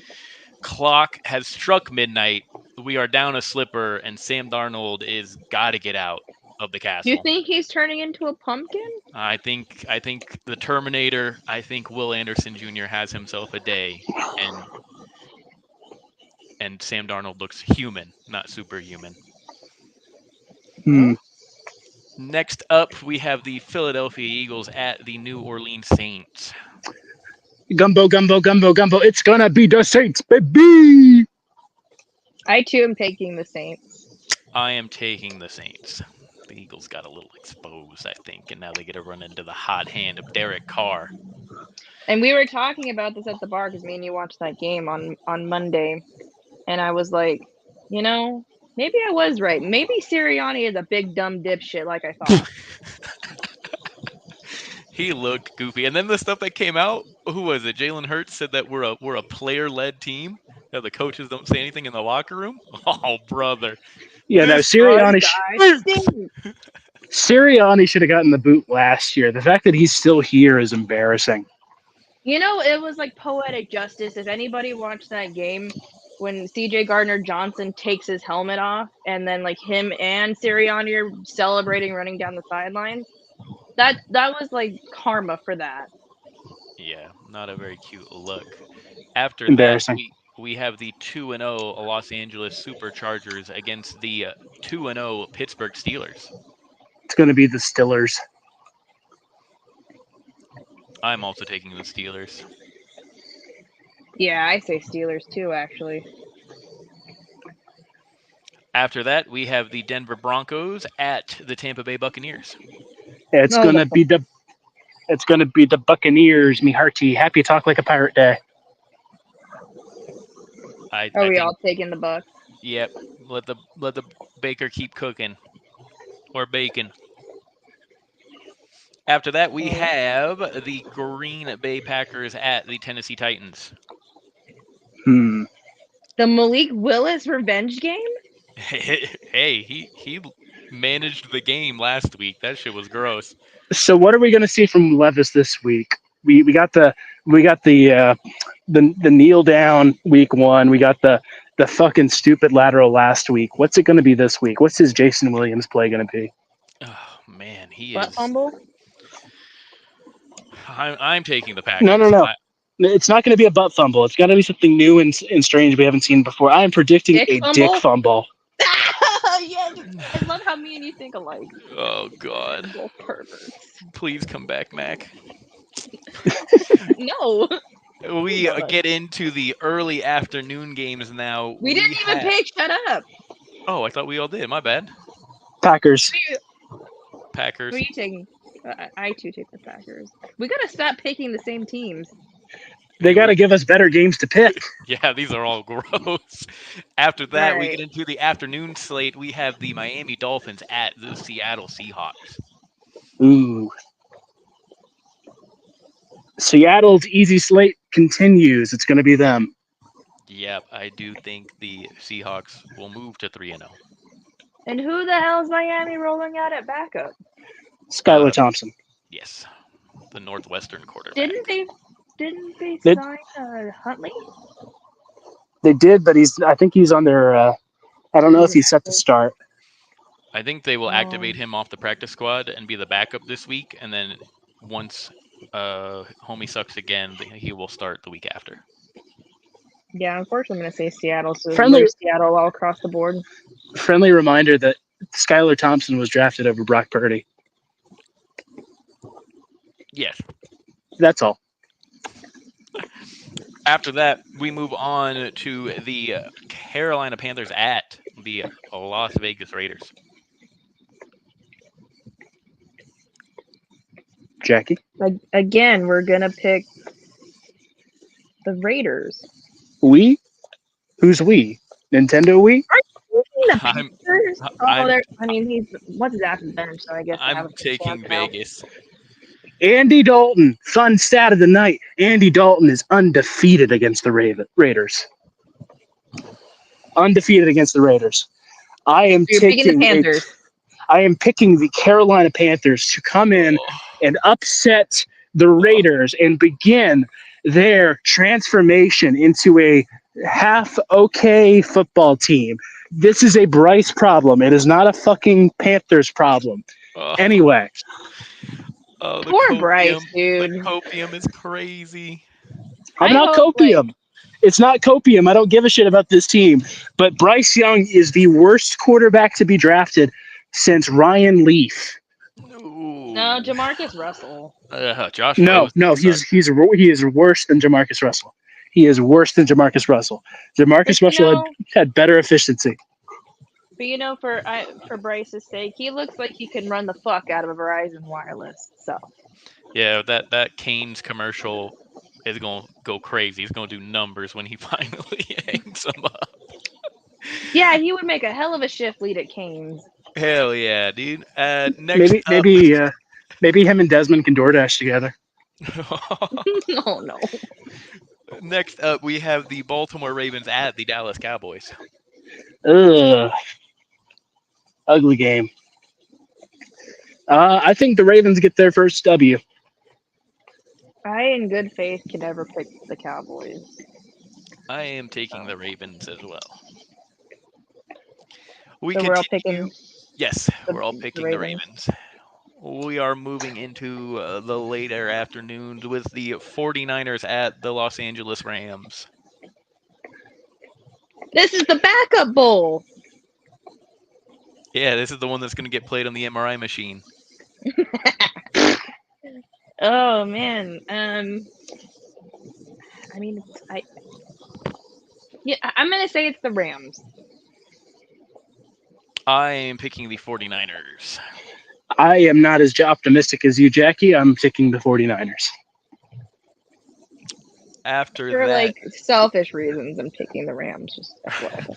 clock has struck midnight. We are down a slipper, and Sam Darnold is got to get out of the castle. Do you think he's turning into a pumpkin? I think the Terminator. I think Will Anderson Jr. has himself a day, and Sam Darnold looks human, not superhuman. Next up, we have the Philadelphia Eagles at the New Orleans Saints. Gumbo, gumbo, gumbo, gumbo. It's going to be the Saints, baby. I too am taking the Saints. I am taking the Saints. The Eagles got a little exposed, I think, and now they get to run into the hot hand of Derek Carr. And we were talking about this at the bar because me and you watched that game on Monday, and I was like, you know, maybe I was right. Maybe Sirianni is a big dumb dipshit like I thought. He looked goofy, and then the stuff that came out. Who was it? Jalen Hurts said that we're a player-led team. That the coaches don't say anything in the locker room. Oh, brother. Yeah, no, Sirianni should have gotten the boot last year. The fact that he's still here is embarrassing. You know, it was like poetic justice. If anybody watched that game when CJ Gardner-Johnson takes his helmet off and then like him and Sirianni are celebrating running down the sidelines, that was like karma for that. Yeah, not a very cute look. After embarrassing. that, we have the 2-0 Los Angeles Superchargers against the 2-0 Pittsburgh Steelers. It's going to be the Stillers. I'm also taking the Steelers. Yeah, I say Steelers too, actually. After that, we have the Denver Broncos at the Tampa Bay Buccaneers. It's going to be the Buccaneers, me hearty. Happy talk like a pirate day. Are we all taking the Bucs? Yep. Let the baker keep cooking or bacon. After that, we have the Green Bay Packers at the Tennessee Titans. Hmm. The Malik Willis revenge game? Hey, he managed the game last week. That shit was gross. So what are we going to see from Levis this week? We got the kneel down week 1. We got the fucking stupid lateral last week. What's it going to be this week? What's his Jason Williams play going to be? Oh man, he Butt is. fumble? I'm taking the Packers. No. It's not going to be a butt fumble. It's got to be something new and strange we haven't seen before. I am predicting Dick a fumble? dick fumble. Yeah, I love how me and you think alike. Oh God! Both perverts. Please come back, Mac. No. We get into the early afternoon games now. We didn't even pick. Shut up. Oh, I thought we all did. My bad. Packers. Packers. Who are you taking? I too take the Packers. We gotta stop picking the same teams. They got to give us better games to pick. Yeah, these are all gross. After that, we Right. get into the afternoon slate. We have the Miami Dolphins at the Seattle Seahawks. Ooh. Seattle's easy slate continues. It's going to be them. Yep, I do think the Seahawks will move to 3-0. And who the hell is Miami rolling out at backup? Skylar Thompson. Yes, the Northwestern quarterback. Didn't they sign Huntley? They did, but I think he's on their. I don't know if he's set to start. I think they will activate him off the practice squad and be the backup this week, and then once homie sucks again, he will start the week after. Yeah, unfortunately, I'm going to say Seattle. So Friendly Seattle all across the board. Friendly reminder that Skylar Thompson was drafted over Brock Purdy. Yes. That's all. After that, we move on to the Carolina Panthers at the Las Vegas Raiders. Jackie? Again, we're going to pick the Raiders. We? Who's we? Nintendo we? The Panthers? What's his after the bench, so I guess I'm taking Vegas. Andy Dalton, fun stat of the night. Andy Dalton is undefeated against the Raiders. Undefeated against the Raiders. I am picking the Carolina Panthers to come in and upset the Raiders and begin their transformation into a half okay football team. This is a Bryce problem. It is not a fucking Panthers problem. Anyway. Poor Bryce, dude. The copium is crazy. I'm not copium. It's not copium. I don't give a shit about this team. But Bryce Young is the worst quarterback to be drafted since Ryan Leaf. No, Jamarcus Russell. Josh. No, he is worse than Jamarcus Russell. He is worse than Jamarcus Russell. Jamarcus Russell had better efficiency. But for Bryce's sake, he looks like he can run the fuck out of a Verizon Wireless. So. Yeah, that Canes commercial is gonna go crazy. He's gonna do numbers when he finally hangs them up. Yeah, he would make a hell of a shift lead at Canes. Hell yeah, dude. Maybe him and Desmond can DoorDash together. Oh no. Next up, we have the Baltimore Ravens at the Dallas Cowboys. Ugh. Ugly game. I think the Ravens get their first W. I, in good faith, can never pick the Cowboys. I am taking the Ravens as well. We're all picking. Yes, we're all picking the Ravens. We are moving into the later afternoons with the 49ers at the Los Angeles Rams. This is the backup bowl. Yeah, this is the one that's going to get played on the MRI machine. Oh man. I'm gonna say it's the Rams. I am picking the 49ers. I am not as optimistic as you, Jackie. I'm picking the 49ers. For selfish reasons, I'm picking the Rams. Just FYI.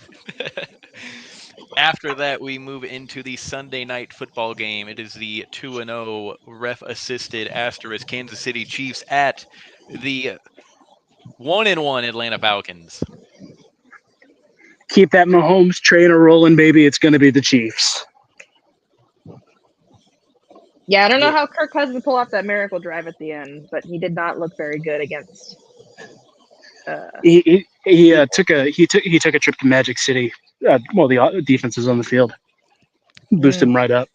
After that, we move into the Sunday night football game. It is the 2-0 ref-assisted * Kansas City Chiefs at the 1-1 Atlanta Falcons. Keep that Mahomes train rolling, baby. It's going to be the Chiefs. Yeah, I don't know how Kirk Cousins pulled off that miracle drive at the end, but he did not look very good against. He took a trip to Magic City. The defense is on the field, boosted him right up.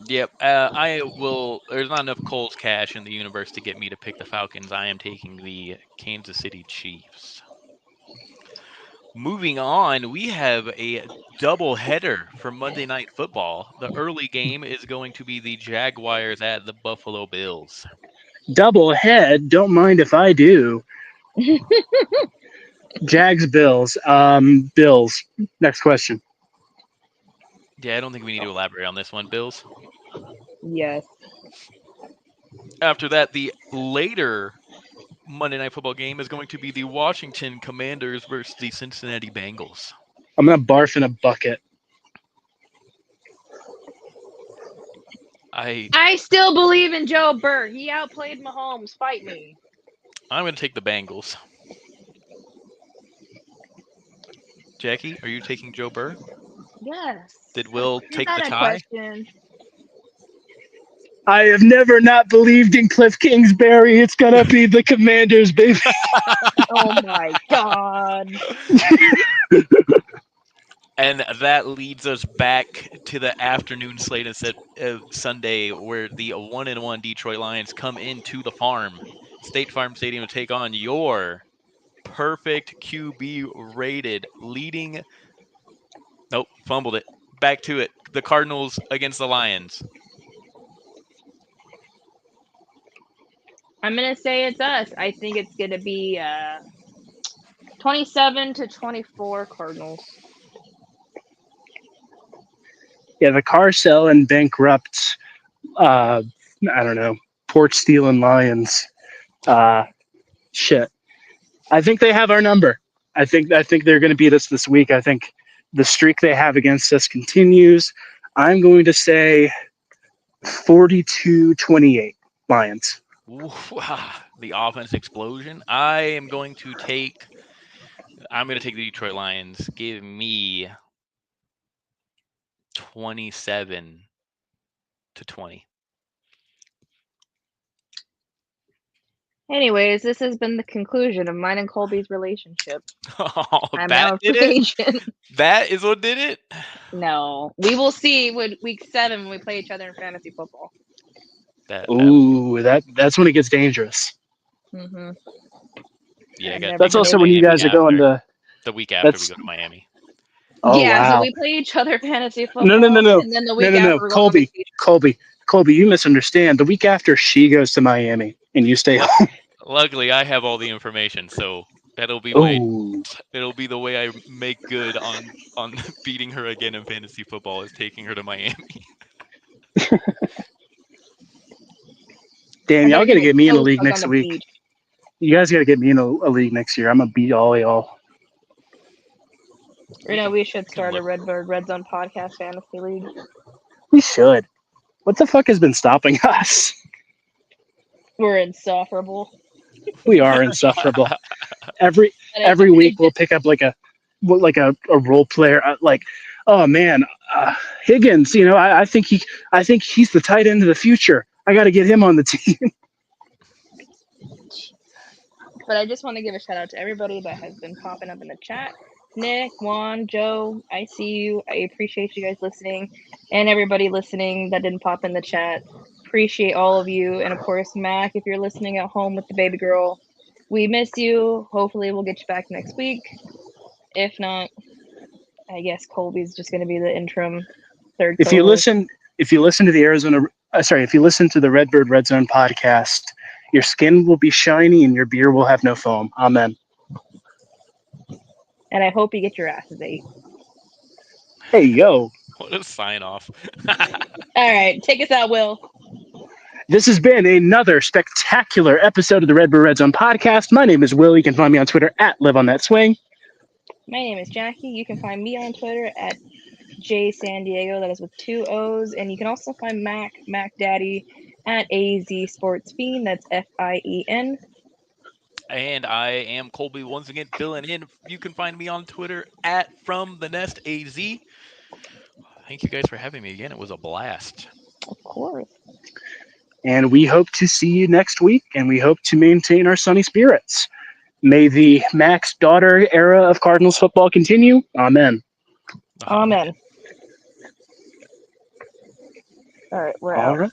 Yep, there's not enough Cole's cash in the universe to get me to pick the Falcons. I am taking the Kansas City Chiefs. Moving on, we have a doubleheader for Monday Night Football. The early game is going to be the Jaguars at the Buffalo Bills. Double head. Don't mind if I do. Jags, Bills. Bills. Next question. Yeah, I don't think we need to elaborate on this one. Bills. Yes. After that, the later Monday Night Football game is going to be the Washington Commanders versus the Cincinnati Bengals. I'm going to barf in a bucket. I still believe in Joe Burrow. He outplayed Mahomes. Fight me. I'm going to take the Bengals. Jackie, are you taking Joe Burrow? Yes. Did Will take the tie? Question. I have never not believed in Cliff Kingsbury. It's going to be the Commanders, baby. Oh, my God. And that leads us back to the afternoon slate instead of Sunday, where the 1-1 Detroit Lions come into the State Farm Stadium, to take on your perfect QB rated leading. Nope, fumbled it. Back to it. The Cardinals against the Lions. I'm going to say it's us. I think it's going to be 27-24 Cardinals. Yeah, the car sell and bankrupt, I don't know, porch stealing Lions. Shit. I think they have our number. I think they're going to beat us this week. I think the streak they have against us continues. I'm going to say 42-28 Lions. Ooh, the offense explosion. I'm going to take the Detroit Lions. Give me 27-20. Anyways, this has been the conclusion of mine and Colby's relationship. Oh, I'm that out did of it? agent. That is what did it? No. We will see when week 7 when we play each other in fantasy football. That's when it gets dangerous. Mm-hmm. Yeah, that's also when you guys are going to the week after we go to Miami. Oh, yeah, wow. so we play each other fantasy football. No. And then the week after we're going to Colby, you misunderstand. The week after she goes to Miami and you stay home. Luckily, I have all the information, so it'll be the way I make good on beating her again in fantasy football, is taking her to Miami. Damn, y'all got to get me in a league next week. Beach. You guys got to get me in a league next year. I'm going to beat all y'all. We should start a Redbird Redzone podcast fantasy league. We should. What the fuck has been stopping us? We're insufferable. We are insufferable. Every week we'll pick up like a role player. Oh man, Higgins. I think he's the tight end of the future. I got to get him on the team. But I just want to give a shout out to everybody that has been popping up in the chat. Nick, Juan, Joe, I see you. I appreciate you guys listening. And everybody listening that didn't pop in the chat. Appreciate all of you. And of course, Mac, if you're listening at home with the baby girl, we miss you. Hopefully we'll get you back next week. If not, I guess Colby's just going to be the interim third co-host. If you listen to the Redbird Redzone podcast, your skin will be shiny and your beer will have no foam. Amen. And I hope you get your asses ate. Hey, yo. What a sign off. All right. Take us out, Will. This has been another spectacular episode of the Redbird Redzone podcast. My name is Will. You can find me on Twitter at LiveOnThatSwing. My name is Jackie. You can find me on Twitter at jsandiego. That is with 2 O's. And you can also find Mac Daddy, at AZ Sports Fiend. That's FIEN. And I am Colby once again filling in. You can find me on Twitter at FromTheNestAZ. Thank you guys for having me again. It was a blast. Of course. And we hope to see you next week, and we hope to maintain our sunny spirits. May the Max daughter era of Cardinals football continue. Amen. Amen. All right, we're All out. right.